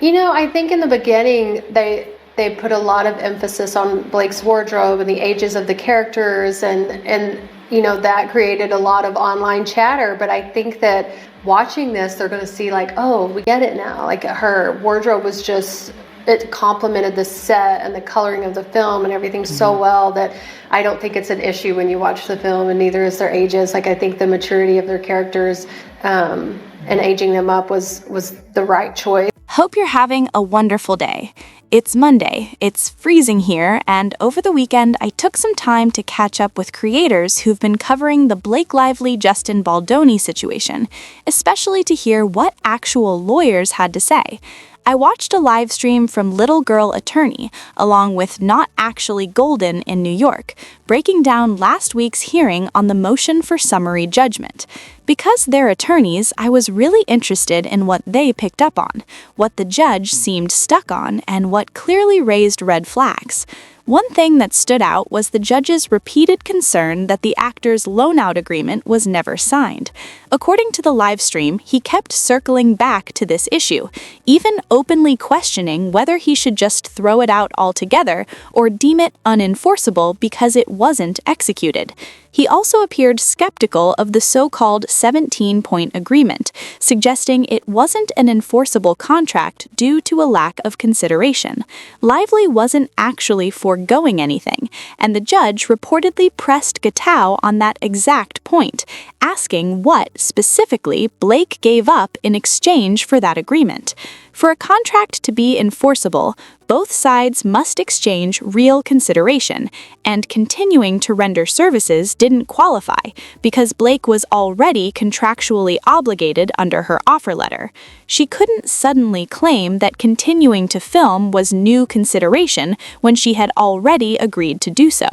I think in the beginning they put a lot of emphasis on Blake's wardrobe and the ages of the characters, and that created a lot of online chatter. But I think that watching this, they're going to see like, oh, we get it now. Like her wardrobe was just, it complemented the set and the coloring of the film and everything so well that I don't think it's an issue when you watch the film, and neither is their ages. Like I think the maturity of their characters and aging them up was the right choice. Hope you're having a wonderful day. It's Monday, it's freezing here, and over the weekend I took some time to catch up with creators who've been covering the Blake Lively-Justin Baldoni situation, especially to hear what actual lawyers had to say. I watched a live stream from Little Girl Attorney, along with Not Actually Golden in New York, breaking down last week's hearing on the motion for summary judgment. Because they're attorneys, I was really interested in what they picked up on, what the judge seemed stuck on, and what clearly raised red flags. One thing that stood out was the judge's repeated concern that the actor's loan-out agreement was never signed. According to the live stream, he kept circling back to this issue, even openly questioning whether he should just throw it out altogether or deem it unenforceable because it wasn't executed. He also appeared skeptical of the so-called 17-point agreement, suggesting it wasn't an enforceable contract due to a lack of consideration. Lively wasn't actually foregoing anything, and the judge reportedly pressed Gatow on that exact point, asking what, specifically, Blake gave up in exchange for that agreement. For a contract to be enforceable, both sides must exchange real consideration, and continuing to render services didn't qualify because Blake was already contractually obligated under her offer letter. She couldn't suddenly claim that continuing to film was new consideration when she had already agreed to do so.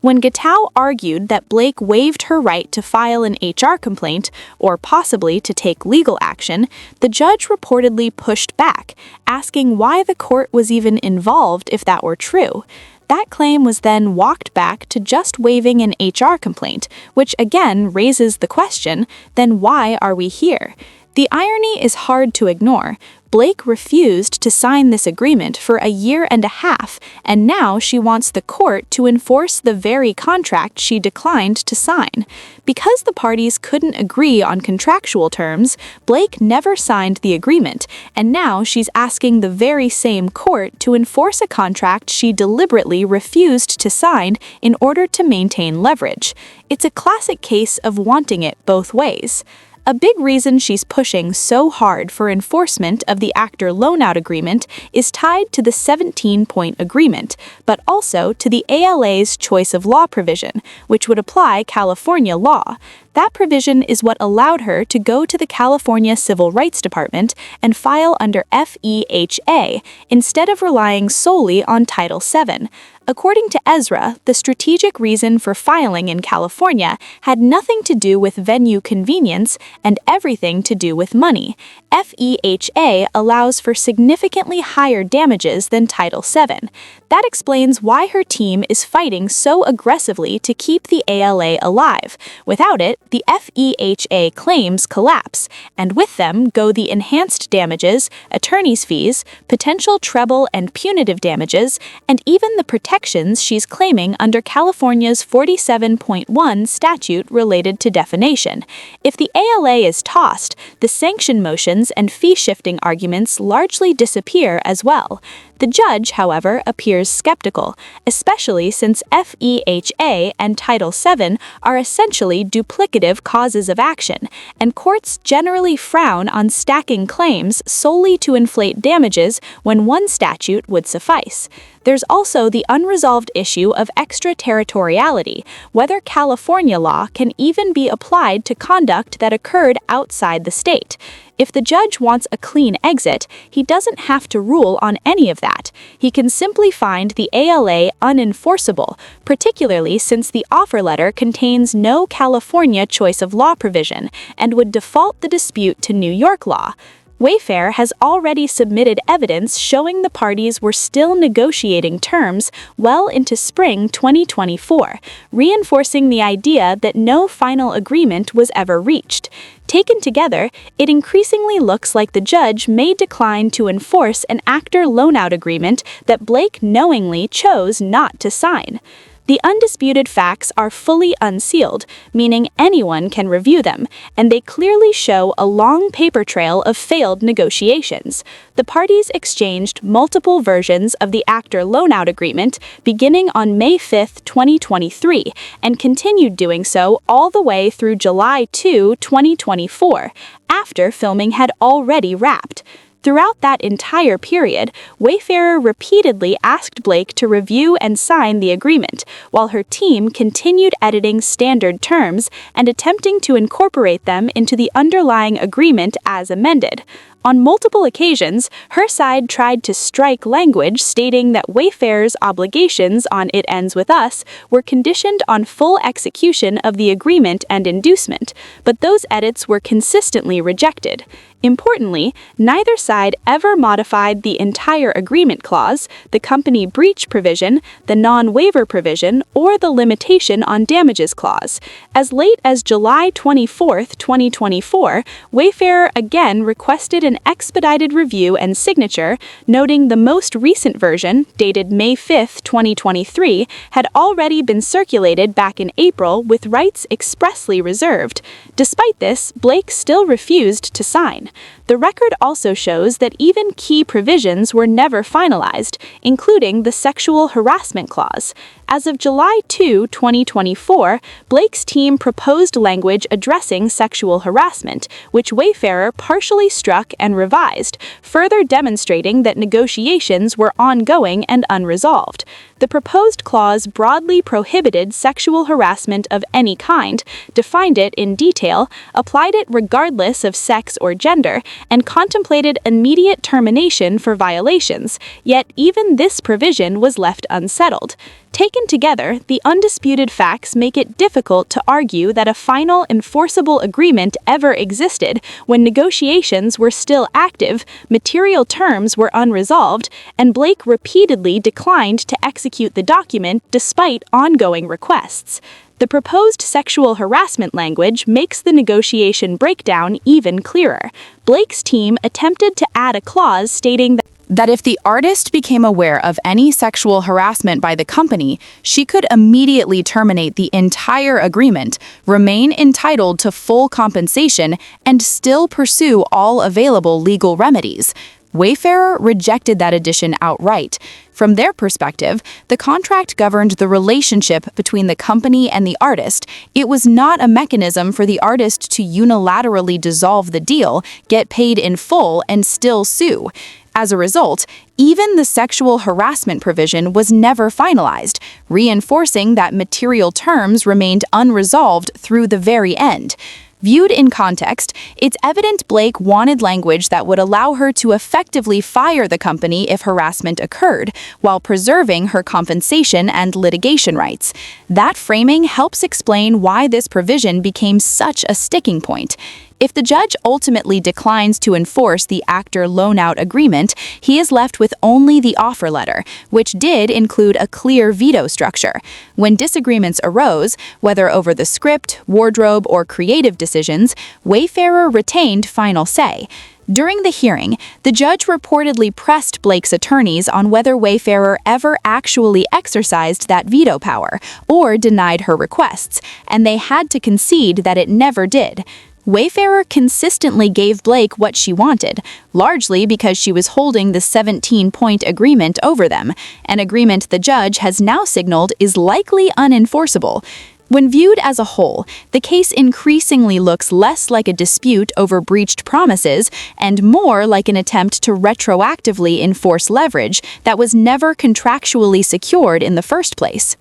When Gatow argued that Blake waived her right to file an HR complaint, or possibly to take legal action, the judge reportedly pushed back, asking why the court was even involved if that were true. That claim was then walked back to just waiving an HR complaint, which again raises the question, then why are we here? The irony is hard to ignore. Blake refused to sign this agreement for a year and a half, and now she wants the court to enforce the very contract she declined to sign. Because the parties couldn't agree on contractual terms, Blake never signed the agreement, and now she's asking the very same court to enforce a contract she deliberately refused to sign in order to maintain leverage. It's a classic case of wanting it both ways. A big reason she's pushing so hard for enforcement of the actor loan-out agreement is tied to the 17-point agreement, but also to the ALA's choice of law provision, which would apply California law. That provision is what allowed her to go to the California Civil Rights Department and file under FEHA instead of relying solely on Title VII. According to Ezra, the strategic reason for filing in California had nothing to do with venue convenience and everything to do with money. FEHA allows for significantly higher damages than Title VII. That explains why her team is fighting so aggressively to keep the ALA alive. Without it, the FEHA claims collapse, and with them go the enhanced damages, attorney's fees, potential treble and punitive damages, and even the protections she's claiming under California's 47.1 statute related to defamation. If the ALA is tossed, the sanction motions and fee-shifting arguments largely disappear as well. The judge, however, appears skeptical, especially since FEHA and Title VII are essentially duplicative causes of action, and courts generally frown on stacking claims solely to inflate damages when one statute would suffice. There's also the unresolved issue of extraterritoriality, whether California law can even be applied to conduct that occurred outside the state. If the judge wants a clean exit, he doesn't have to rule on any of that. He can simply find the ALA unenforceable, particularly since the offer letter contains no California choice of law provision and would default the dispute to New York law. Wayfair has already submitted evidence showing the parties were still negotiating terms well into spring 2024, reinforcing the idea that no final agreement was ever reached. Taken together, it increasingly looks like the judge may decline to enforce an actor loan-out agreement that Blake knowingly chose not to sign. The undisputed facts are fully unsealed, meaning anyone can review them, and they clearly show a long paper trail of failed negotiations. The parties exchanged multiple versions of the actor loan-out agreement beginning on May 5, 2023, and continued doing so all the way through July 2, 2024, after filming had already wrapped. Throughout that entire period, Wayfarer repeatedly asked Blake to review and sign the agreement, while her team continued editing standard terms and attempting to incorporate them into the underlying agreement as amended. On multiple occasions, her side tried to strike language stating that Wayfarer's obligations on It Ends With Us were conditioned on full execution of the agreement and inducement, but those edits were consistently rejected. Importantly, neither side ever modified the entire agreement clause, the company breach provision, the non-waiver provision, or the limitation on damages clause. As late as July 24, 2024, Wayfarer again requested an expedited review and signature, noting the most recent version, dated May 5, 2023, had already been circulated back in April with rights expressly reserved. Despite this, Blake still refused to sign. The record also shows that even key provisions were never finalized, including the sexual harassment clause. As of July 2, 2024, Blake's team proposed language addressing sexual harassment, which Wayfarer partially struck and revised, further demonstrating that negotiations were ongoing and unresolved. The proposed clause broadly prohibited sexual harassment of any kind, defined it in detail, applied it regardless of sex or gender, and contemplated immediate termination for violations, yet even this provision was left unsettled. Taken together, the undisputed facts make it difficult to argue that a final enforceable agreement ever existed when negotiations were still active, material terms were unresolved, and Blake repeatedly declined to execute the document despite ongoing requests. The proposed sexual harassment language makes the negotiation breakdown even clearer. Blake's team attempted to add a clause stating that if the artist became aware of any sexual harassment by the company, she could immediately terminate the entire agreement, remain entitled to full compensation, and still pursue all available legal remedies. Wayfarer rejected that addition outright. From their perspective, the contract governed the relationship between the company and the artist. It was not a mechanism for the artist to unilaterally dissolve the deal, get paid in full, and still sue. As a result, even the sexual harassment provision was never finalized, reinforcing that material terms remained unresolved through the very end. Viewed in context, it's evident Blake wanted language that would allow her to effectively fire the company if harassment occurred, while preserving her compensation and litigation rights. That framing helps explain why this provision became such a sticking point. If the judge ultimately declines to enforce the actor loan-out agreement, he is left with only the offer letter, which did include a clear veto structure. When disagreements arose, whether over the script, wardrobe, or creative decisions, Wayfarer retained final say. During the hearing, the judge reportedly pressed Blake's attorneys on whether Wayfarer ever actually exercised that veto power or denied her requests, and they had to concede that it never did. Wayfarer consistently gave Blake what she wanted, largely because she was holding the 17-point agreement over them, an agreement the judge has now signaled is likely unenforceable. When viewed as a whole, the case increasingly looks less like a dispute over breached promises and more like an attempt to retroactively enforce leverage that was never contractually secured in the first place.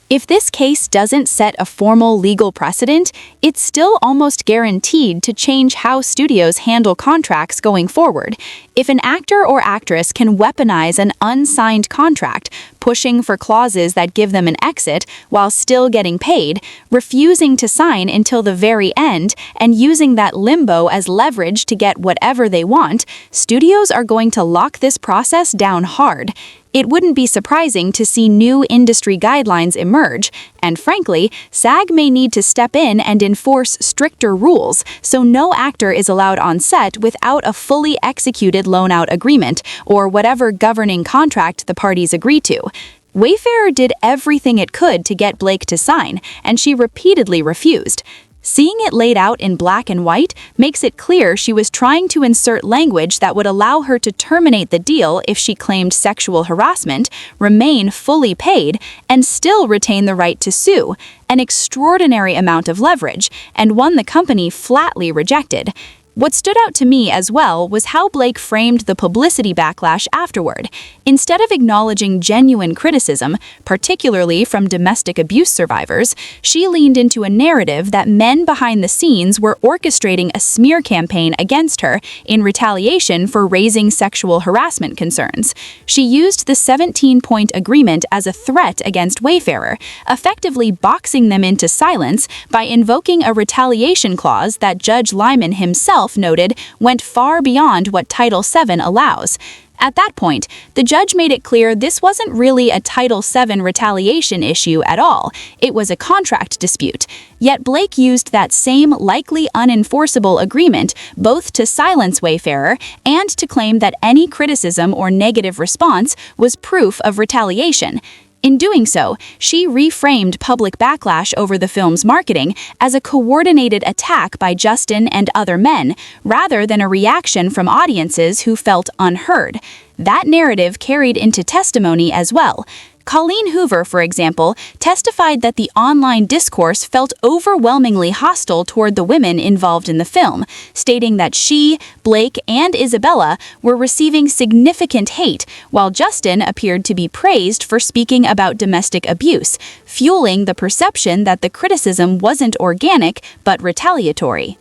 If this case doesn't set a formal legal precedent, it's still almost guaranteed to change how studios handle contracts going forward. If an actor or actress can weaponize an unsigned contract, pushing for clauses that give them an exit while still getting paid, refusing to sign until the very end, and using that limbo as leverage to get whatever they want, studios are going to lock this process down hard. It wouldn't be surprising to see new industry guidelines emerge, and frankly, SAG may need to step in and enforce stricter rules so no actor is allowed on set without a fully executed loan-out agreement or whatever governing contract the parties agree to. Wayfarer did everything it could to get Blake to sign, and she repeatedly refused. Seeing it laid out in black and white makes it clear she was trying to insert language that would allow her to terminate the deal if she claimed sexual harassment, remain fully paid, and still retain the right to sue, an extraordinary amount of leverage, and one the company flatly rejected. What stood out to me as well was how Blake framed the publicity backlash afterward. Instead of acknowledging genuine criticism, particularly from domestic abuse survivors, she leaned into a narrative that men behind the scenes were orchestrating a smear campaign against her in retaliation for raising sexual harassment concerns. She used the 17-point agreement as a threat against Wayfarer, effectively boxing them into silence by invoking a retaliation clause that Judge Lyman himself noted went far beyond what Title VII allows. At that point, the judge made it clear this wasn't really a Title VII retaliation issue at all. It was a contract dispute. Yet Blake used that same likely unenforceable agreement both to silence Wayfarer and to claim that any criticism or negative response was proof of retaliation. In doing so, she reframed public backlash over the film's marketing as a coordinated attack by Justin and other men, rather than a reaction from audiences who felt unheard. That narrative carried into testimony as well. Colleen Hoover, for example, testified that the online discourse felt overwhelmingly hostile toward the women involved in the film, stating that she, Blake, and Isabella were receiving significant hate, while Justin appeared to be praised for speaking about domestic abuse, fueling the perception that the criticism wasn't organic but retaliatory.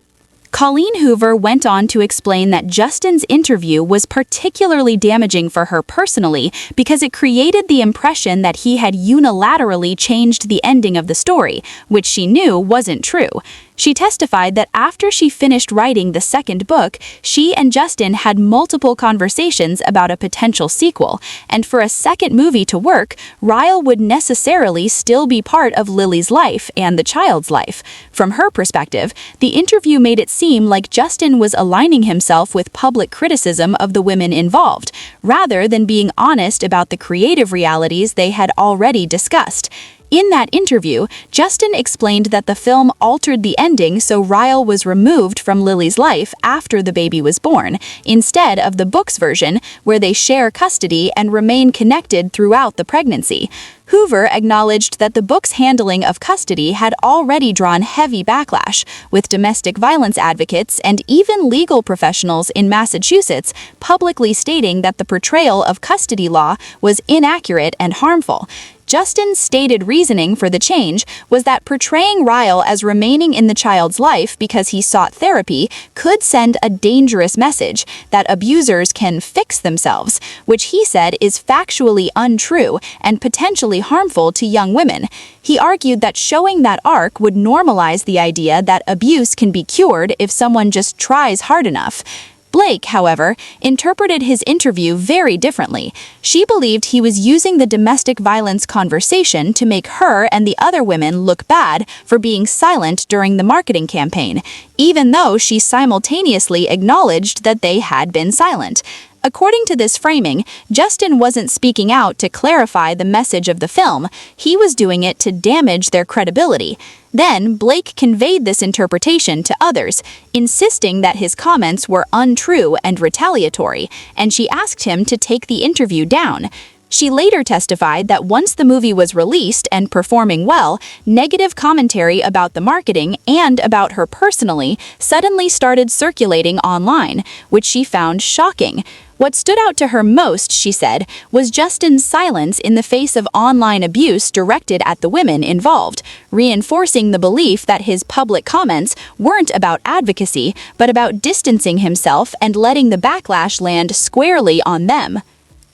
Colleen Hoover went on to explain that Justin's interview was particularly damaging for her personally because it created the impression that he had unilaterally changed the ending of the story, which she knew wasn't true. She testified that after she finished writing the second book, she and Justin had multiple conversations about a potential sequel, and for a second movie to work, Ryle would necessarily still be part of Lily's life and the child's life. From her perspective, the interview made it seem like Justin was aligning himself with public criticism of the women involved, rather than being honest about the creative realities they had already discussed. In that interview, Justin explained that the film altered the ending so Ryle was removed from Lily's life after the baby was born, instead of the book's version, where they share custody and remain connected throughout the pregnancy. Hoover acknowledged that the book's handling of custody had already drawn heavy backlash, with domestic violence advocates and even legal professionals in Massachusetts publicly stating that the portrayal of custody law was inaccurate and harmful. Justin's stated reasoning for the change was that portraying Ryle as remaining in the child's life because he sought therapy could send a dangerous message that abusers can fix themselves, which he said is factually untrue and potentially harmful to young women. He argued that showing that arc would normalize the idea that abuse can be cured if someone just tries hard enough. Blake, however, interpreted his interview very differently. She believed he was using the domestic violence conversation to make her and the other women look bad for being silent during the marketing campaign, even though she simultaneously acknowledged that they had been silent. According to this framing, Justin wasn't speaking out to clarify the message of the film. He was doing it to damage their credibility. Then, Blake conveyed this interpretation to others, insisting that his comments were untrue and retaliatory, and she asked him to take the interview down. She later testified that once the movie was released and performing well, negative commentary about the marketing and about her personally suddenly started circulating online, which she found shocking. What stood out to her most, she said, was Justin's silence in the face of online abuse directed at the women involved, reinforcing the belief that his public comments weren't about advocacy, but about distancing himself and letting the backlash land squarely on them.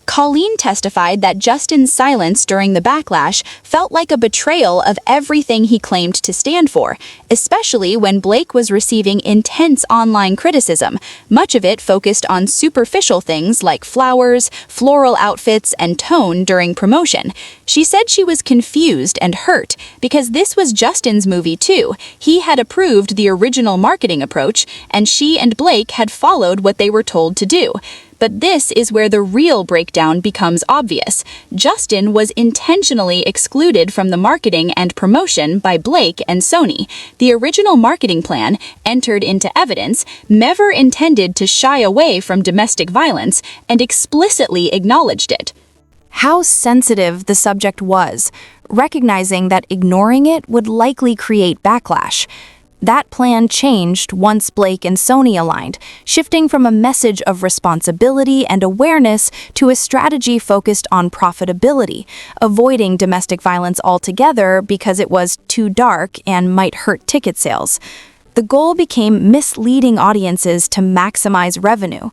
Colleen testified that Justin's silence during the backlash felt like a betrayal of everything he claimed to stand for, especially when Blake was receiving intense online criticism, much of it focused on superficial things like flowers, floral outfits, and tone during promotion. She said she was confused and hurt because this was Justin's movie too. He had approved the original marketing approach, and she and Blake had followed what they were told to do. But this is where the real breakdown becomes obvious. Justin was intentionally excluded from the marketing and promotion by Blake and Sony. The original marketing plan, entered into evidence, never intended to shy away from domestic violence and explicitly acknowledged it. How sensitive the subject was, recognizing that ignoring it would likely create backlash. That plan changed once Blake and Sony aligned, shifting from a message of responsibility and awareness to a strategy focused on profitability, avoiding domestic violence altogether because it was too dark and might hurt ticket sales. The goal became misleading audiences to maximize revenue.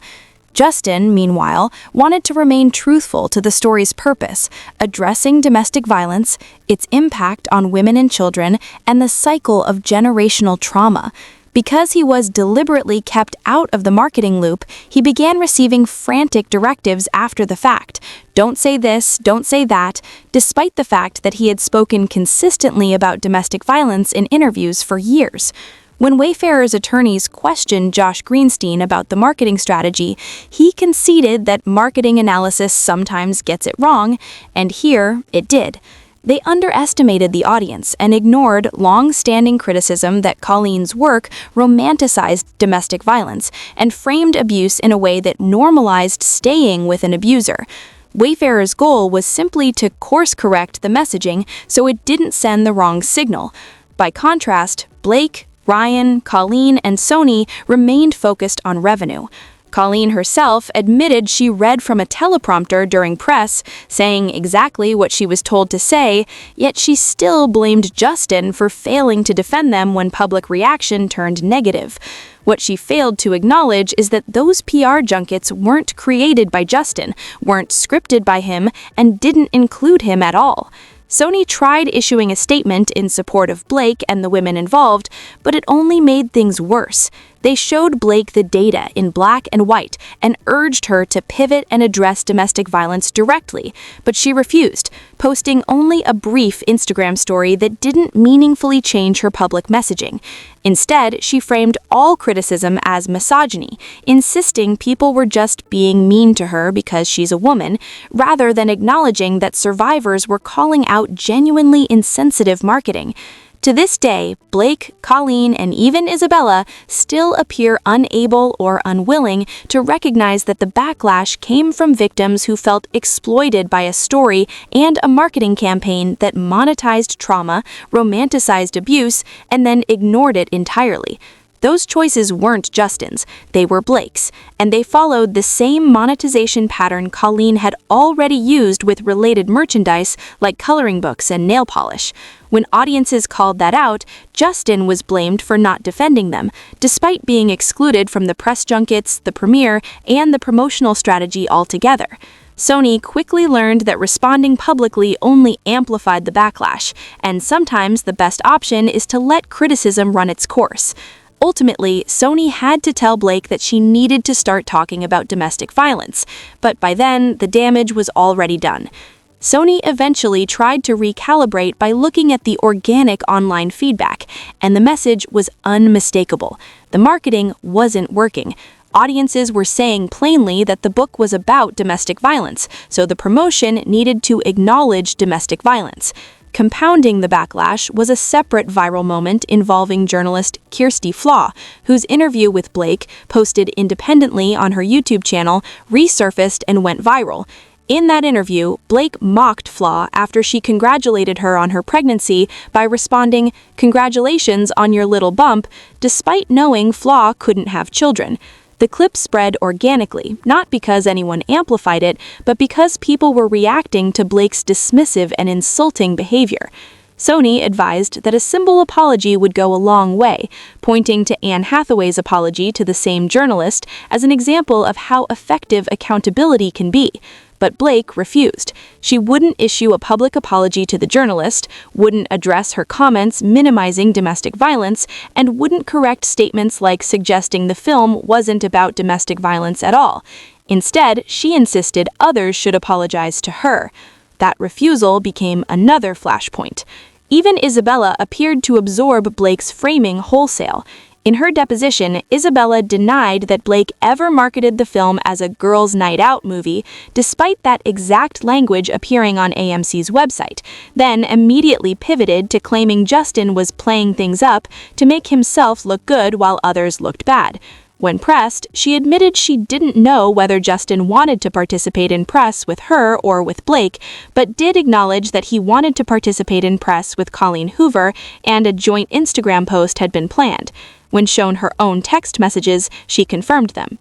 Justin, meanwhile, wanted to remain truthful to the story's purpose, addressing domestic violence, its impact on women and children, and the cycle of generational trauma. Because he was deliberately kept out of the marketing loop, he began receiving frantic directives after the fact. Don't say this, don't say that, despite the fact that he had spoken consistently about domestic violence in interviews for years. When Wayfarer's attorneys questioned Josh Greenstein about the marketing strategy, he conceded that marketing analysis sometimes gets it wrong, and here it did. They underestimated the audience and ignored long-standing criticism that Colleen's work romanticized domestic violence and framed abuse in a way that normalized staying with an abuser. Wayfarer's goal was simply to course-correct the messaging so it didn't send the wrong signal. By contrast, Blake, Ryan, Colleen, and Sony remained focused on revenue. Colleen herself admitted she read from a teleprompter during press, saying exactly what she was told to say, yet she still blamed Justin for failing to defend them when public reaction turned negative. What she failed to acknowledge is that those PR junkets weren't created by Justin, weren't scripted by him, and didn't include him at all. Sony tried issuing a statement in support of Blake and the women involved, but it only made things worse. They showed Blake the data in black and white and urged her to pivot and address domestic violence directly, but she refused, posting only a brief Instagram story that didn't meaningfully change her public messaging. Instead, she framed all criticism as misogyny, insisting people were just being mean to her because she's a woman, rather than acknowledging that survivors were calling out genuinely insensitive marketing. To this day, Blake, Colleen, and even Isabella still appear unable or unwilling to recognize that the backlash came from victims who felt exploited by a story and a marketing campaign that monetized trauma, romanticized abuse, and then ignored it entirely. Those choices weren't Justin's, they were Blake's, and they followed the same monetization pattern Colleen had already used with related merchandise like coloring books and nail polish. When audiences called that out, Justin was blamed for not defending them, despite being excluded from the press junkets, the premiere, and the promotional strategy altogether. Sony quickly learned that responding publicly only amplified the backlash, and sometimes the best option is to let criticism run its course. Ultimately, Sony had to tell Blake that she needed to start talking about domestic violence, but by then, the damage was already done. Sony eventually tried to recalibrate by looking at the organic online feedback, and the message was unmistakable. The marketing wasn't working. Audiences were saying plainly that the book was about domestic violence, so the promotion needed to acknowledge domestic violence. Compounding the backlash was a separate viral moment involving journalist Kirsty Flaw, whose interview with Blake, posted independently on her YouTube channel, resurfaced and went viral. In that interview, Blake mocked Flaw after she congratulated her on her pregnancy by responding, "Congratulations on your little bump," despite knowing Flaw couldn't have children. The clip spread organically, not because anyone amplified it, but because people were reacting to Blake's dismissive and insulting behavior. Sony advised that a simple apology would go a long way, pointing to Anne Hathaway's apology to the same journalist as an example of how effective accountability can be. but Blake refused. She wouldn't issue a public apology to the journalist, wouldn't address her comments minimizing domestic violence, and wouldn't correct statements like suggesting the film wasn't about domestic violence at all. Instead, she insisted others should apologize to her. That refusal became another flashpoint. Even Isabella appeared to absorb Blake's framing wholesale. In her deposition, Isabella denied that Blake ever marketed the film as a girls' night out movie, despite that exact language appearing on AMC's website, then immediately pivoted to claiming Justin was playing things up to make himself look good while others looked bad. When pressed, she admitted she didn't know whether Justin wanted to participate in press with her or with Blake, but did acknowledge that he wanted to participate in press with Colleen Hoover, and a joint Instagram post had been planned. When shown her own text messages, she confirmed them.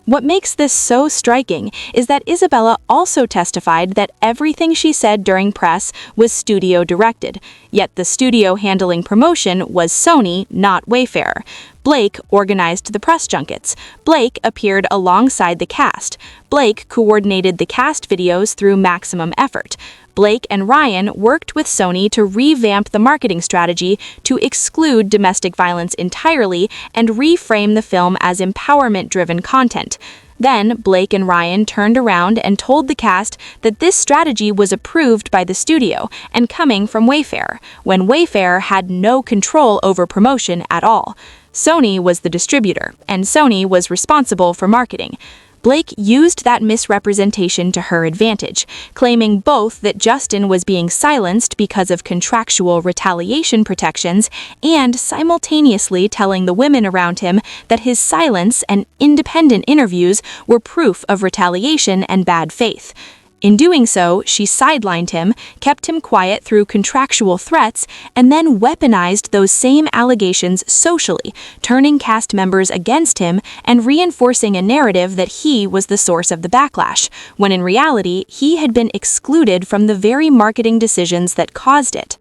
What makes this so striking is that Isabella also testified that everything she said during press was studio-directed, yet the studio handling promotion was Sony, not Wayfarer. Blake organized the press junkets. Blake appeared alongside the cast. Blake coordinated the cast videos through Maximum Effort. Blake and Ryan worked with Sony to revamp the marketing strategy to exclude domestic violence entirely and reframe the film as empowerment-driven content. Then, Blake and Ryan turned around and told the cast that this strategy was approved by the studio and coming from Wayfarer, when Wayfarer had no control over promotion at all. Sony was the distributor, and Sony was responsible for marketing. Blake used that misrepresentation to her advantage, claiming both that Justin was being silenced because of contractual retaliation protections and simultaneously telling the women around him that his silence and independent interviews were proof of retaliation and bad faith. In doing so, she sidelined him, kept him quiet through contractual threats, and then weaponized those same allegations socially, turning cast members against him and reinforcing a narrative that he was the source of the backlash, when in reality, he had been excluded from the very marketing decisions that caused it.